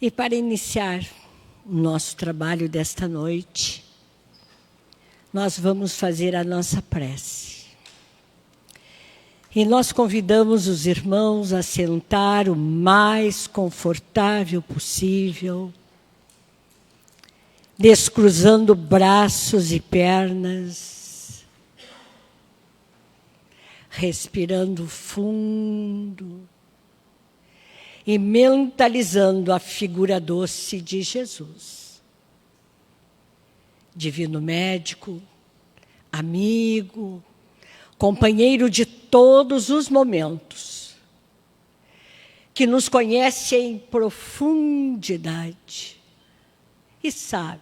E para iniciar o nosso trabalho desta noite, nós vamos fazer a nossa prece. E nós convidamos os irmãos a sentar o mais confortável possível, descruzando braços e pernas, respirando fundo e mentalizando a figura doce de Jesus. Divino médico, amigo, companheiro de todos os momentos, que nos conhece em profundidade e sabe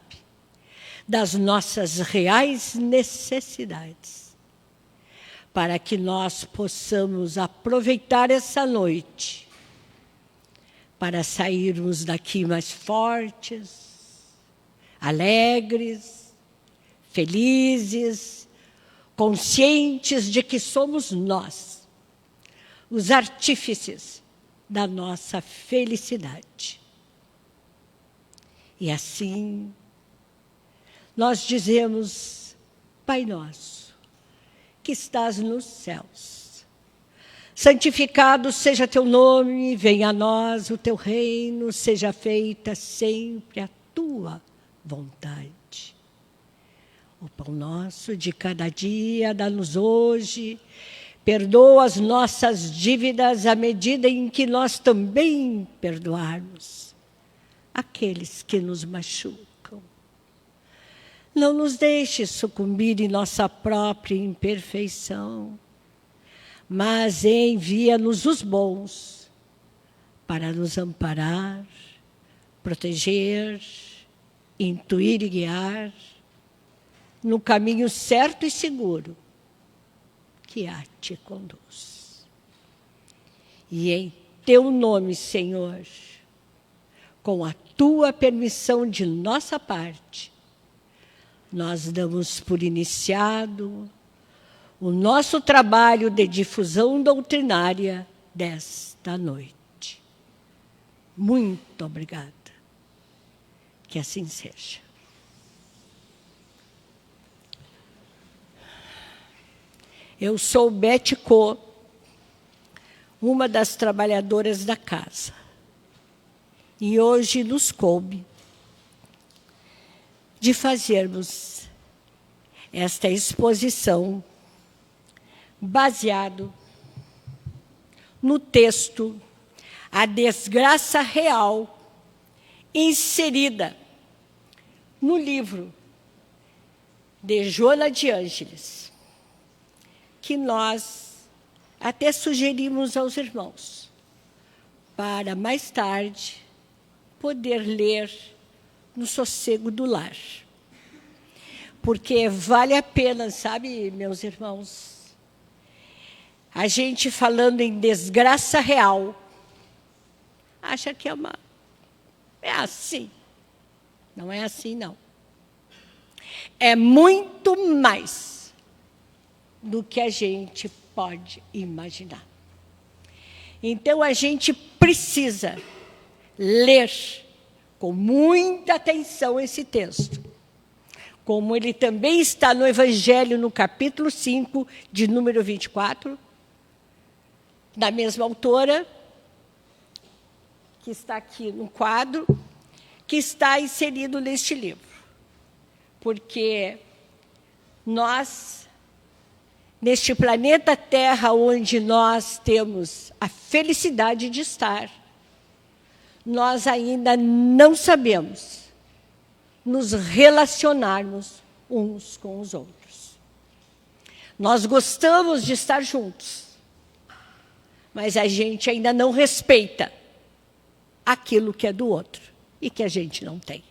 das nossas reais necessidades, para que nós possamos aproveitar essa noite para sairmos daqui mais fortes, alegres, felizes, conscientes de que somos nós, os artífices da nossa felicidade. E assim, nós dizemos: Pai nosso, que estás nos céus, santificado seja teu nome, venha a nós o teu reino, seja feita sempre a tua vontade. O pão nosso de cada dia dá-nos hoje, perdoa as nossas dívidas à medida em que nós também perdoarmos aqueles que nos machucam. Não nos deixe sucumbir em nossa própria imperfeição, mas envia-nos os bons para nos amparar, proteger, intuir e guiar no caminho certo e seguro que a te conduz. E em teu nome, Senhor, com a tua permissão de nossa parte, nós damos por iniciado o nosso trabalho de difusão doutrinária desta noite. Muito obrigada. Que assim seja. Eu sou Beth Co, uma das trabalhadoras da casa. E hoje nos coube de fazermos esta exposição baseado no texto A Desgraça Real, inserida no livro de Joana de Ângeles, que nós até sugerimos aos irmãos, para mais tarde poder ler no sossego do lar. Porque vale a pena, sabe, meus irmãos, a gente falando em desgraça real, acha que é assim. Não é assim, não. É muito mais do que a gente pode imaginar. Então, a gente precisa ler com muita atenção esse texto, como ele também está no Evangelho, no capítulo 5, de número 24, da mesma autora, que está aqui no quadro, que está inserido neste livro. Porque nós, neste planeta Terra, onde nós temos a felicidade de estar, nós ainda não sabemos nos relacionarmos uns com os outros. Nós gostamos de estar juntos, mas a gente ainda não respeita aquilo que é do outro e que a gente não tem.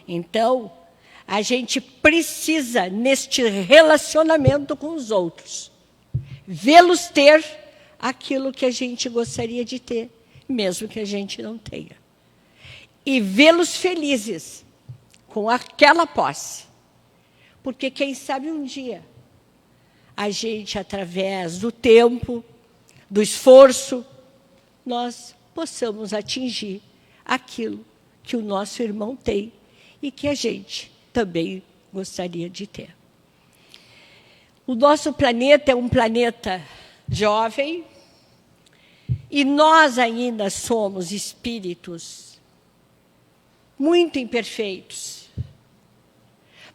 Então, a gente precisa, neste relacionamento com os outros, vê-los ter aquilo que a gente gostaria de ter, mesmo que a gente não tenha. E vê-los felizes com aquela posse. Porque, quem sabe, um dia, a gente, através do tempo, do esforço, nós possamos atingir aquilo que o nosso irmão tem e que a gente também gostaria de ter. O nosso planeta é um planeta jovem e nós ainda somos espíritos muito imperfeitos.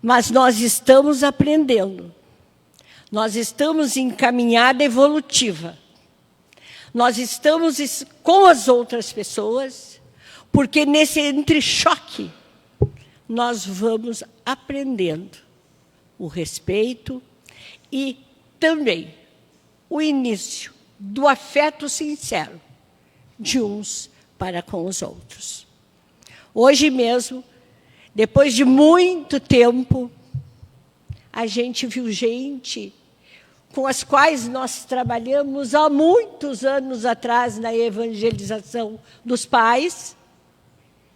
Mas nós estamos aprendendo. Nós estamos em caminhada evolutiva. Nós estamos com as outras pessoas, porque nesse entrechoque nós vamos aprendendo o respeito e também o início do afeto sincero de uns para com os outros. Hoje mesmo, depois de muito tempo, a gente viu gente com as quais nós trabalhamos há muitos anos atrás na evangelização dos pais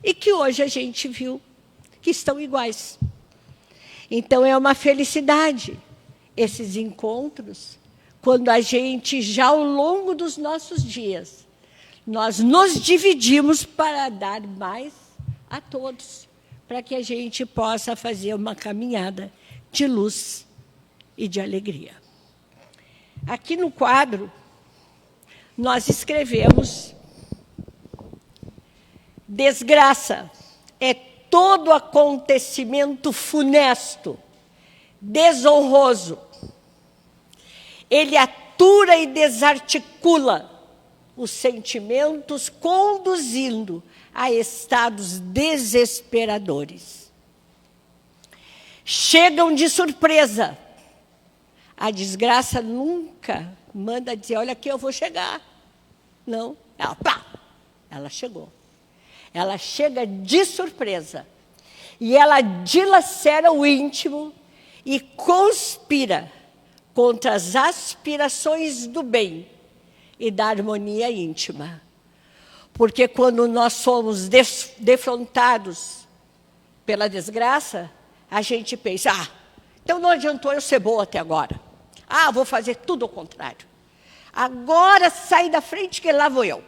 e que hoje a gente viu que estão iguais. Então, é uma felicidade esses encontros, quando a gente, já ao longo dos nossos dias, nós nos dividimos para dar mais a todos, para que a gente possa fazer uma caminhada de luz e de alegria. Aqui no quadro, nós escrevemos: desgraça é todo acontecimento funesto, desonroso. Ele atura e desarticula os sentimentos, conduzindo a estados desesperadores. Chegam de surpresa. A desgraça nunca manda dizer: olha aqui, eu vou chegar. Não, ela, pá, ela chegou. Ela chega de surpresa. E ela dilacera o íntimo e conspira contra as aspirações do bem e da harmonia íntima. Porque quando nós somos defrontados pela desgraça, a gente pensa: então não adiantou eu ser boa até agora. Vou fazer tudo ao contrário. Agora sai da frente que lá vou eu.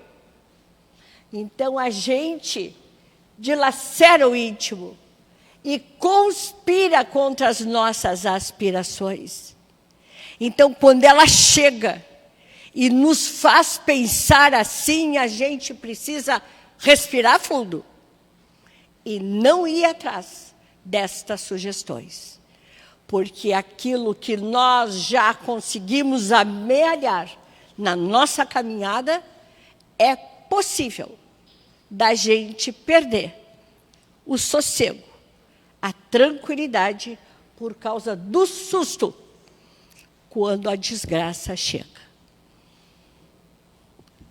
Então a gente dilacera o íntimo e conspira contra as nossas aspirações. Então, quando ela chega e nos faz pensar assim, a gente precisa respirar fundo e não ir atrás destas sugestões. Porque aquilo que nós já conseguimos amealhar na nossa caminhada, é possível da gente perder o sossego, a tranquilidade, por causa do susto, quando a desgraça chega.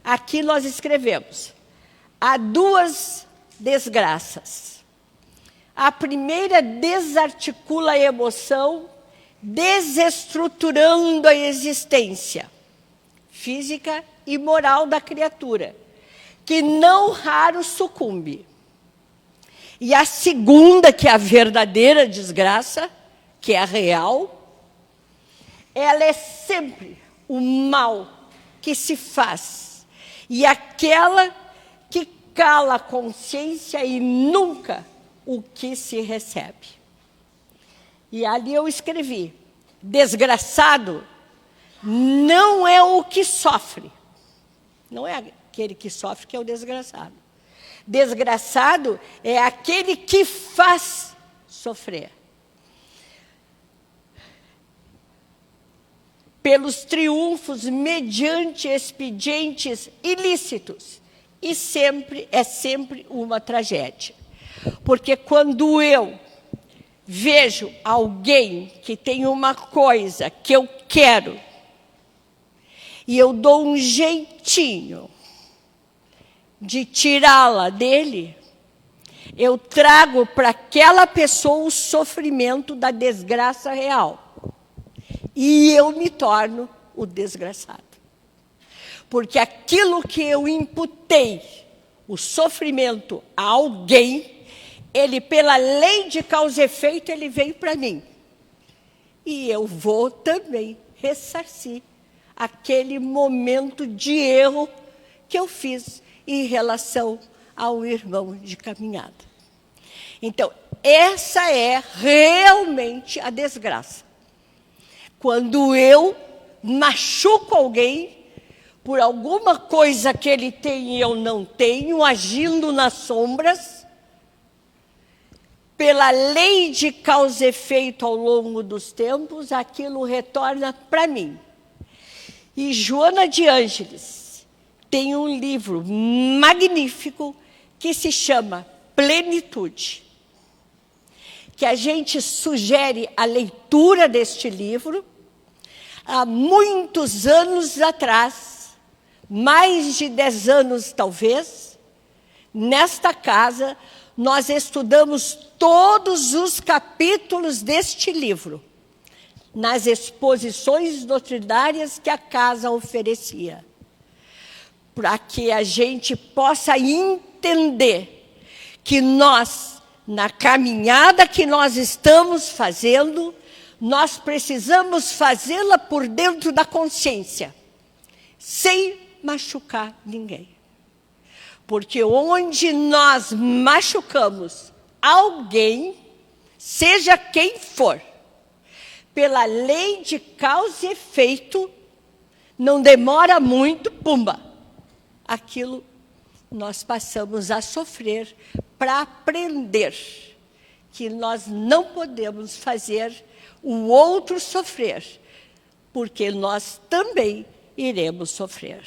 Aqui nós escrevemos: há duas desgraças. A primeira desarticula a emoção, desestruturando a existência física e moral da criatura, que não raro sucumbe. E a segunda, que é a verdadeira desgraça, que é a real, ela é sempre o mal que se faz e aquela que cala a consciência e nunca o que se recebe. E ali eu escrevi: desgraçado não é o que sofre. Não é aquele que sofre que é o desgraçado. Desgraçado é aquele que faz sofrer. Pelos triunfos mediante expedientes ilícitos. E é sempre uma tragédia. Porque quando eu vejo alguém que tem uma coisa que eu quero, e eu dou um jeitinho de tirá-la dele, eu trago para aquela pessoa o sofrimento da desgraça real. E eu me torno o desgraçado. Porque aquilo que eu imputei, o sofrimento a alguém, ele, pela lei de causa e efeito, ele veio para mim. E eu vou também ressarcir aquele momento de erro que eu fiz em relação a um irmão de caminhada. Então, essa é realmente a desgraça. Quando eu machuco alguém por alguma coisa que ele tem e eu não tenho, agindo nas sombras, pela lei de causa e efeito ao longo dos tempos, aquilo retorna para mim. E Joana de Ângeles tem um livro magnífico que se chama Plenitude, que a gente sugere a leitura deste livro. Há muitos anos atrás, mais de 10 anos talvez, nesta casa, nós estudamos todos os capítulos deste livro, nas exposições doutrinárias que a casa oferecia, para que a gente possa entender que nós, na caminhada que nós estamos fazendo, nós precisamos fazê-la por dentro da consciência, sem machucar ninguém. Porque onde nós machucamos alguém, seja quem for, pela lei de causa e efeito, não demora muito, pumba, aquilo nós passamos a sofrer para aprender que nós não podemos fazer o outro sofrer, porque nós também iremos sofrer.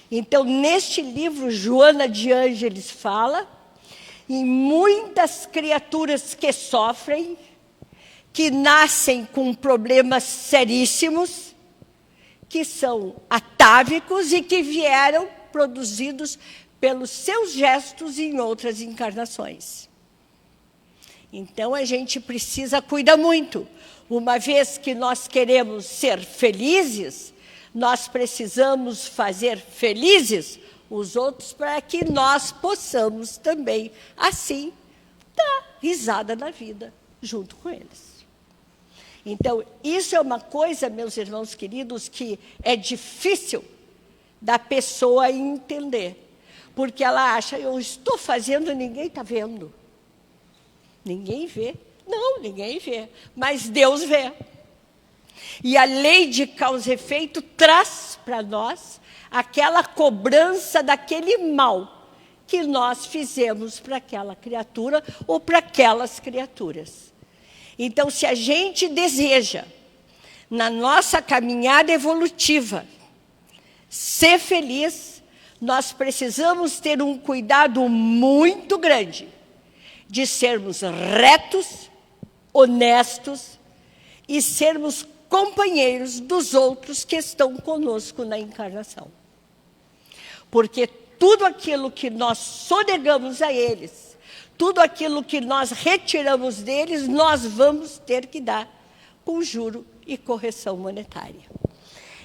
Então, neste livro, Joana de Ângeles fala em muitas criaturas que sofrem, que nascem com problemas seríssimos, que são atávicos e que vieram produzidos pelos seus gestos em outras encarnações. Então, a gente precisa cuidar muito. Uma vez que nós queremos ser felizes, nós precisamos fazer felizes os outros para que nós possamos também, assim, dar risada na vida junto com eles. Então, isso é uma coisa, meus irmãos queridos, que é difícil da pessoa entender. Porque ela acha, eu estou fazendo, ninguém está vendo. Ninguém vê. Não, ninguém vê. Mas Deus vê. E a lei de causa e efeito traz para nós aquela cobrança daquele mal que nós fizemos para aquela criatura ou para aquelas criaturas. Então, se a gente deseja, na nossa caminhada evolutiva, ser feliz, nós precisamos ter um cuidado muito grande de sermos retos, honestos e sermos companheiros dos outros que estão conosco na encarnação. Porque tudo aquilo que nós sonegamos a eles, tudo aquilo que nós retiramos deles, nós vamos ter que dar com juro e correção monetária.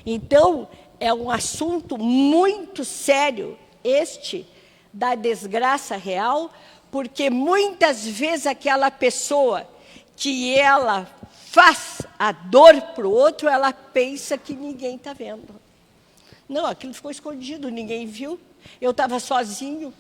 Então, é um assunto muito sério este da desgraça real, porque muitas vezes aquela pessoa que ela faz a dor para o outro, ela pensa que ninguém está vendo. Não, aquilo ficou escondido, ninguém viu. Eu estava sozinho.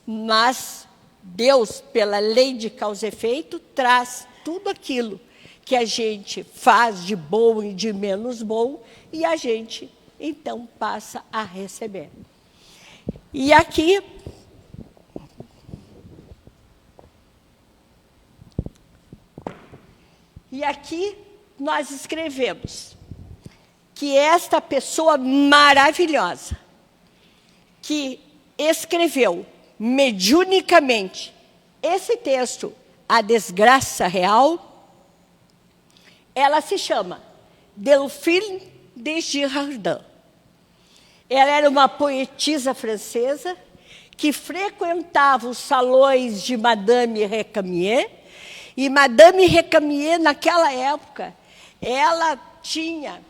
Mas Deus, pela lei de causa e efeito, traz tudo aquilo que a gente faz de bom e de menos bom, e a gente, então, passa a receber. E aqui nós escrevemos que esta pessoa maravilhosa, que escreveu mediunicamente esse texto, A Desgraça Real, ela se chama Delphine de Girardin. Ela era uma poetisa francesa que frequentava os salões de Madame Récamier. E Madame Récamier, naquela época, ela tinha,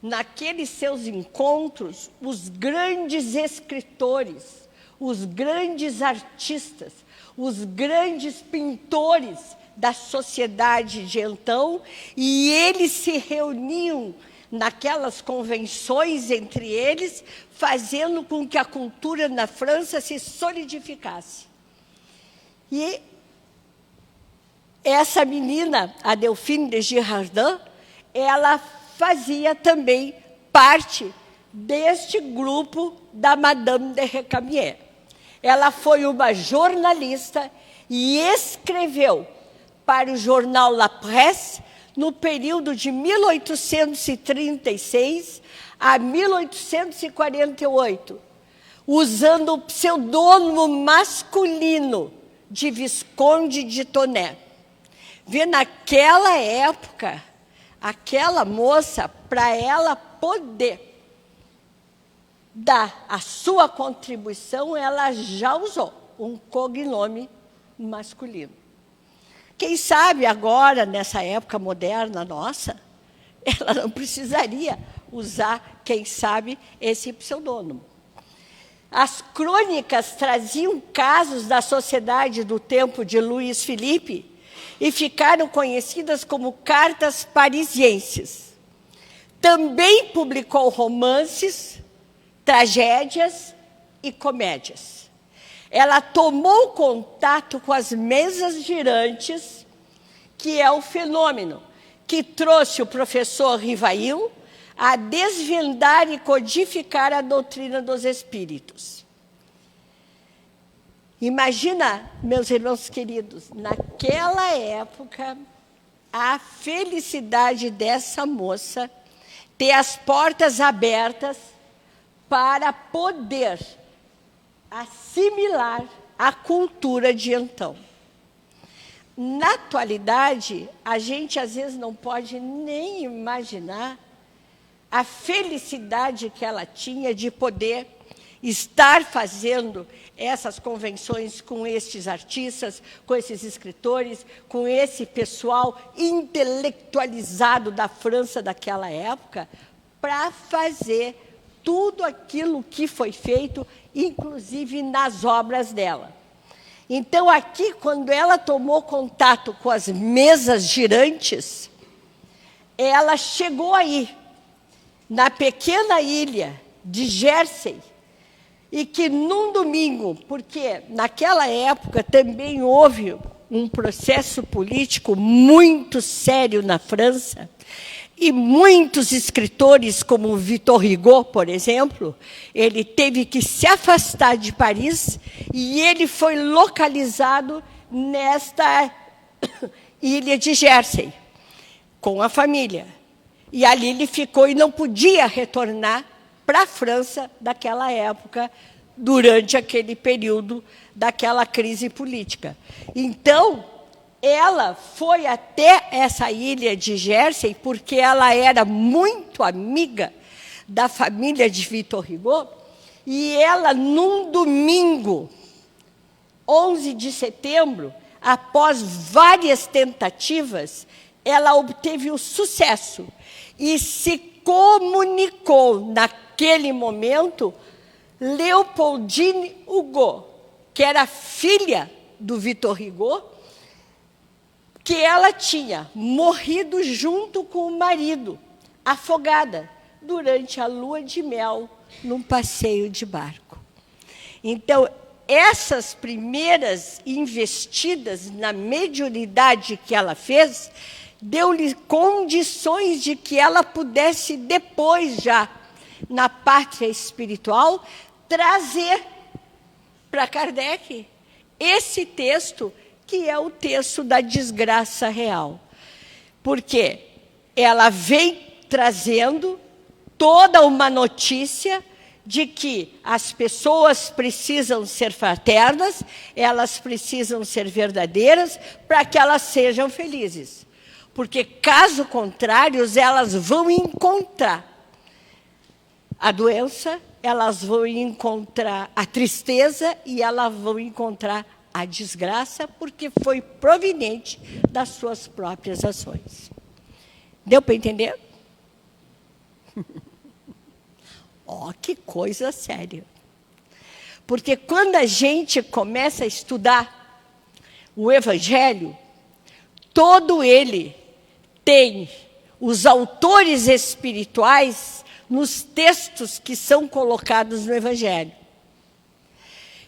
naqueles seus encontros, os grandes escritores, os grandes artistas, os grandes pintores da sociedade de então, e eles se reuniam naquelas convenções entre eles, fazendo com que a cultura na França se solidificasse. E essa menina, a Delphine de Girardin, ela fazia também parte deste grupo da Madame de Recamier. Ela foi uma jornalista e escreveu para o jornal La Presse no período de 1836 a 1848, usando o pseudônimo masculino de Visconde de Tonnet. Vê, naquela época, aquela moça, para ela poder dar a sua contribuição, ela já usou um cognome masculino. Quem sabe agora, nessa época moderna nossa, ela não precisaria usar, quem sabe, esse pseudônimo. As crônicas traziam casos da sociedade do tempo de Luís Filipe e ficaram conhecidas como cartas parisienses. Também publicou romances, tragédias e comédias. Ela tomou contato com as mesas girantes, que é o fenômeno que trouxe o professor Rivail a desvendar e codificar a doutrina dos espíritos. Imagina, meus irmãos queridos, naquela época, a felicidade dessa moça ter as portas abertas para poder assimilar a cultura de então. Na atualidade, a gente às vezes não pode nem imaginar a felicidade que ela tinha de poder estar fazendo essas convenções com estes artistas, com esses escritores, com esse pessoal intelectualizado da França daquela época, para fazer tudo aquilo que foi feito, inclusive nas obras dela. Então, aqui, quando ela tomou contato com as mesas girantes, ela chegou aí, na pequena ilha de Jersey, e que num domingo, porque naquela época também houve um processo político muito sério na França, e muitos escritores, como Victor Hugo, por exemplo, ele teve que se afastar de Paris e ele foi localizado nesta ilha de Jersey, com a família. E ali ele ficou e não podia retornar para a França daquela época, durante aquele período daquela crise política. Então, ela foi até essa ilha de Jersey, porque ela era muito amiga da família de Victor Hugo, e ela, num domingo, 11 de setembro, após várias tentativas, ela obteve o sucesso e se comunicou, naquele momento, Leopoldine Hugo, que era filha do Victor Hugo, que ela tinha morrido junto com o marido, afogada, durante a lua de mel, num passeio de barco. Então, essas primeiras investidas na mediunidade que ela fez, deu-lhe condições de que ela pudesse, depois já, na pátria espiritual, trazer para Kardec esse texto, que é o texto da desgraça real. Porque ela vem trazendo toda uma notícia de que as pessoas precisam ser fraternas, elas precisam ser verdadeiras para que elas sejam felizes. Porque, caso contrário, elas vão encontrar a doença, elas vão encontrar a tristeza e elas vão encontrar a desgraça, porque foi proveniente das suas próprias ações. Deu para entender? Ó, que coisa séria. Porque quando a gente começa a estudar o Evangelho, todo ele tem os autores espirituais nos textos que são colocados no Evangelho.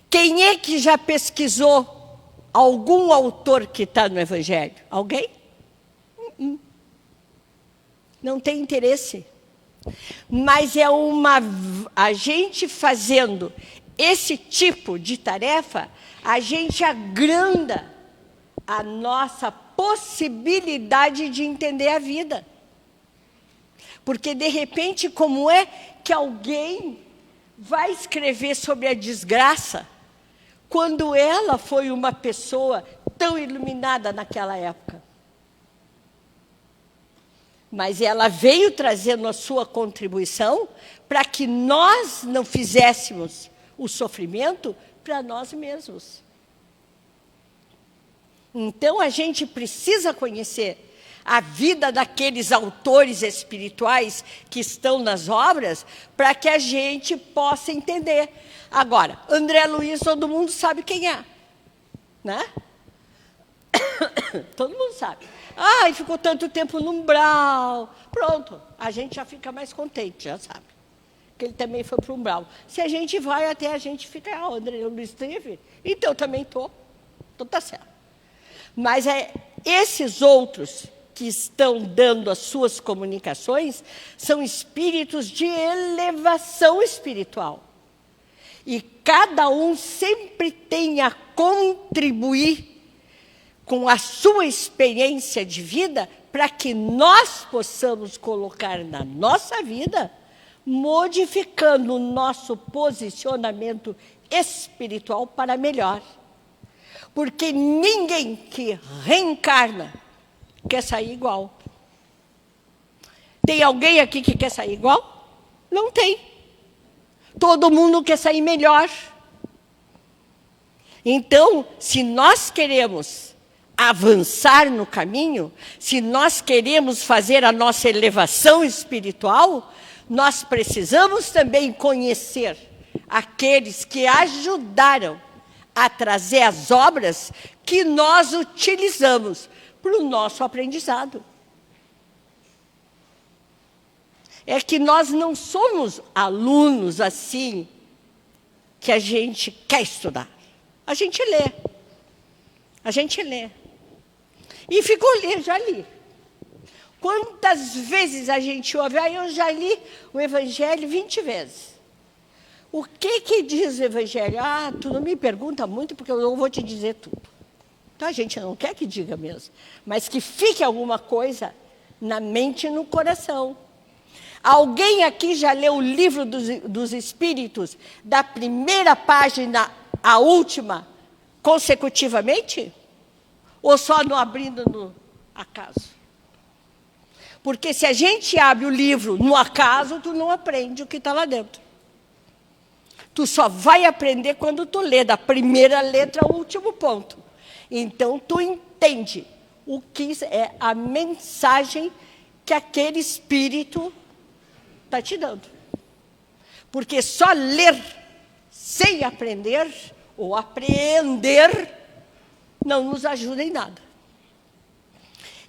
Quem é que já pesquisou algum autor que está no Evangelho? Alguém? Não tem interesse. Mas é a gente fazendo esse tipo de tarefa, a gente agranda a nossa possibilidade de entender a vida. Porque, de repente, como é que alguém vai escrever sobre a desgraça quando ela foi uma pessoa tão iluminada naquela época? Mas ela veio trazendo a sua contribuição para que nós não fizéssemos o sofrimento para nós mesmos. Então, a gente precisa conhecer a vida daqueles autores espirituais que estão nas obras para que a gente possa entender. Agora, André Luiz, todo mundo sabe quem é, né? Todo mundo sabe. Ah, e ficou tanto tempo no umbral. Pronto, a gente já fica mais contente, já sabe. Que ele também foi para o umbral. Se a gente vai até a gente fica, André Luiz esteve, então eu também estou. Então está certo. Mas esses outros que estão dando as suas comunicações são espíritos de elevação espiritual. E cada um sempre tem a contribuir com a sua experiência de vida para que nós possamos colocar na nossa vida, modificando o nosso posicionamento espiritual para melhor. Porque ninguém que reencarna quer sair igual. Tem alguém aqui que quer sair igual? Não tem. Todo mundo quer sair melhor. Então, se nós queremos avançar no caminho, se nós queremos fazer a nossa elevação espiritual, nós precisamos também conhecer aqueles que ajudaram a trazer as obras que nós utilizamos para o nosso aprendizado. É que nós não somos alunos assim que a gente quer estudar. A gente lê. A gente lê. E ficou lendo, já li. Quantas vezes a gente ouve? Eu já li o Evangelho 20 vezes. O que diz o Evangelho? Tu não me pergunta muito, porque eu não vou te dizer tudo. Então, a gente não quer que diga mesmo. Mas que fique alguma coisa na mente e no coração. Alguém aqui já leu o livro dos Espíritos, da primeira página à última, consecutivamente? Ou só no abrindo no acaso? Porque se a gente abre o livro no acaso, tu não aprende o que está lá dentro. Tu só vai aprender quando tu lê da primeira letra ao último ponto. Então, tu entende o que é a mensagem que aquele espírito está te dando. Porque só ler sem aprender ou apreender não nos ajuda em nada.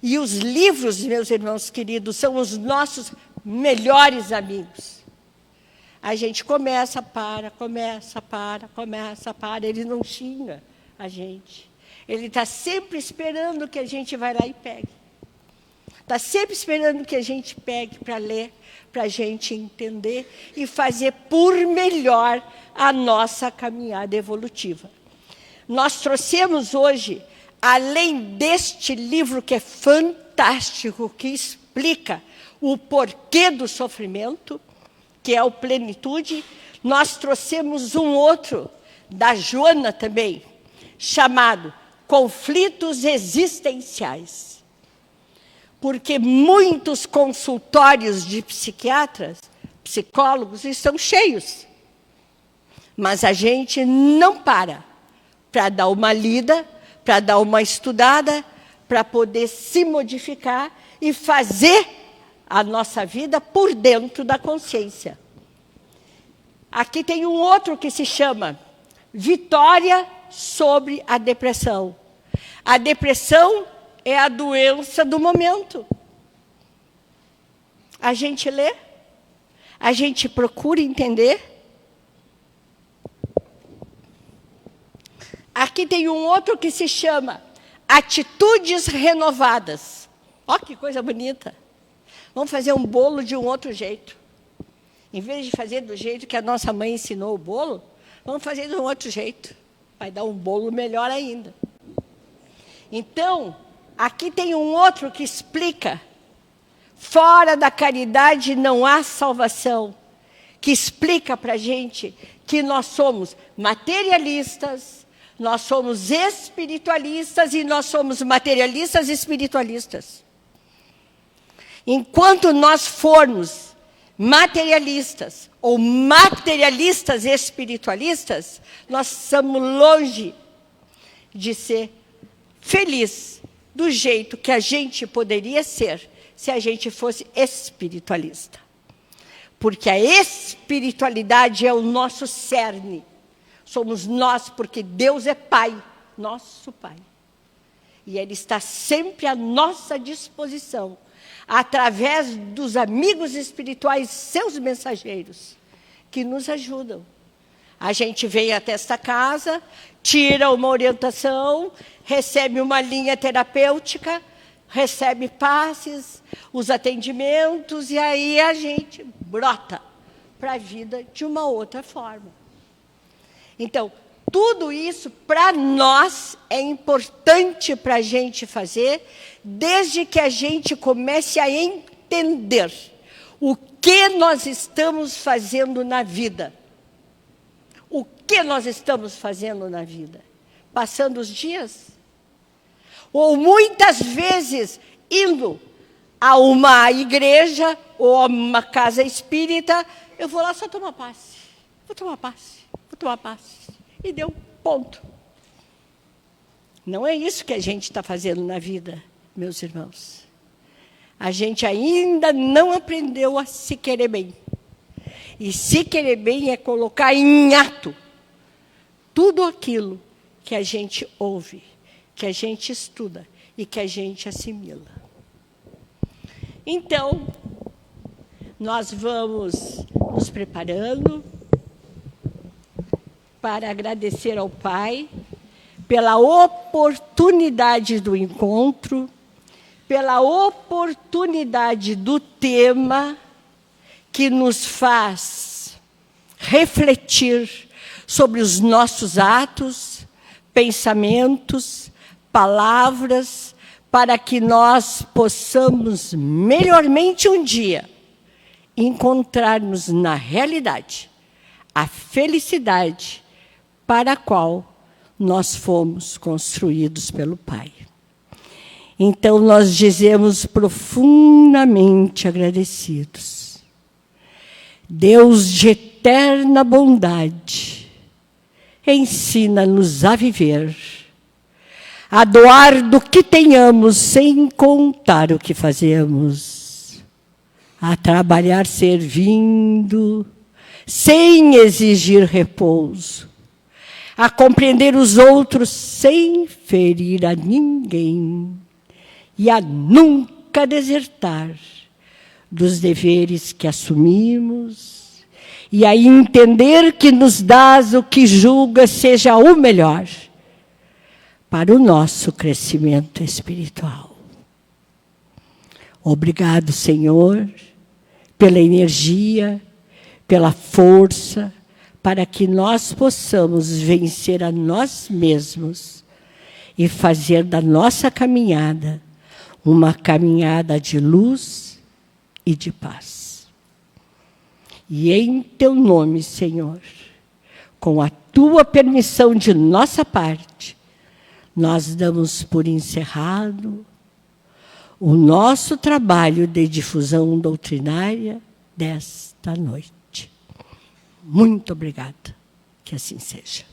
E os livros, meus irmãos queridos, são os nossos melhores amigos. A gente começa, para, ele não xinga a gente. Ele está sempre esperando que a gente vá lá e pegue. Está sempre esperando que a gente pegue para ler, para a gente entender e fazer por melhor a nossa caminhada evolutiva. Nós trouxemos hoje, além deste livro que é fantástico, que explica o porquê do sofrimento, que é o Plenitude, nós trouxemos um outro, da Joana também, chamado Conflitos Existenciais. Porque muitos consultórios de psiquiatras, psicólogos, estão cheios. Mas a gente não para dar uma lida, para dar uma estudada, para poder se modificar e fazer a nossa vida por dentro da consciência. Aqui tem um outro que se chama Vitória sobre a Depressão. A depressão é a doença do momento. A gente lê, a gente procura entender. Aqui tem um outro que se chama Atitudes Renovadas. Ó, que coisa bonita. Vamos fazer um bolo de um outro jeito. Em vez de fazer do jeito que a nossa mãe ensinou o bolo, vamos fazer de um outro jeito. Vai dar um bolo melhor ainda. Então, aqui tem um outro que explica. Fora da caridade não há salvação. Que explica para a gente que nós somos materialistas, nós somos espiritualistas e nós somos materialistas e espiritualistas. Enquanto nós formos materialistas ou materialistas espiritualistas, nós estamos longe de ser felizes do jeito que a gente poderia ser se a gente fosse espiritualista. Porque a espiritualidade é o nosso cerne. Somos nós, porque Deus é Pai, nosso Pai. E Ele está sempre à nossa disposição, através dos amigos espirituais, seus mensageiros, que nos ajudam. A gente vem até esta casa, tira uma orientação, recebe uma linha terapêutica, recebe passes, os atendimentos, e aí a gente brota para a vida de uma outra forma. Então, tudo isso, para nós, é importante para a gente fazer, desde que a gente comece a entender o que nós estamos fazendo na vida. O que nós estamos fazendo na vida? Passando os dias? Ou muitas vezes indo a uma igreja ou a uma casa espírita, eu vou lá só tomar passe. Vou tomar passe. Vou tomar passe. E deu ponto. Não é isso que a gente está fazendo na vida, meus irmãos. A gente ainda não aprendeu a se querer bem. E se querer bem é colocar em ato tudo aquilo que a gente ouve, que a gente estuda e que a gente assimila. Então, nós vamos nos preparando para agradecer ao Pai pela oportunidade do encontro, pela oportunidade do tema que nos faz refletir sobre os nossos atos, pensamentos, palavras, para que nós possamos melhormente um dia encontrar-nos na realidade a felicidade para a qual nós fomos construídos pelo Pai. Então, nós dizemos profundamente agradecidos. Deus de eterna bondade, ensina-nos a viver, a doar do que tenhamos sem contar o que fazemos, a trabalhar servindo, sem exigir repouso, a compreender os outros sem ferir a ninguém e a nunca desertar dos deveres que assumimos e a entender que nos dás o que julga seja o melhor para o nosso crescimento espiritual. Obrigado, Senhor, pela energia, pela força, para que nós possamos vencer a nós mesmos e fazer da nossa caminhada uma caminhada de luz e de paz. E em Teu nome, Senhor, com a Tua permissão de nossa parte, nós damos por encerrado o nosso trabalho de difusão doutrinária desta noite. Muito obrigada. Que assim seja.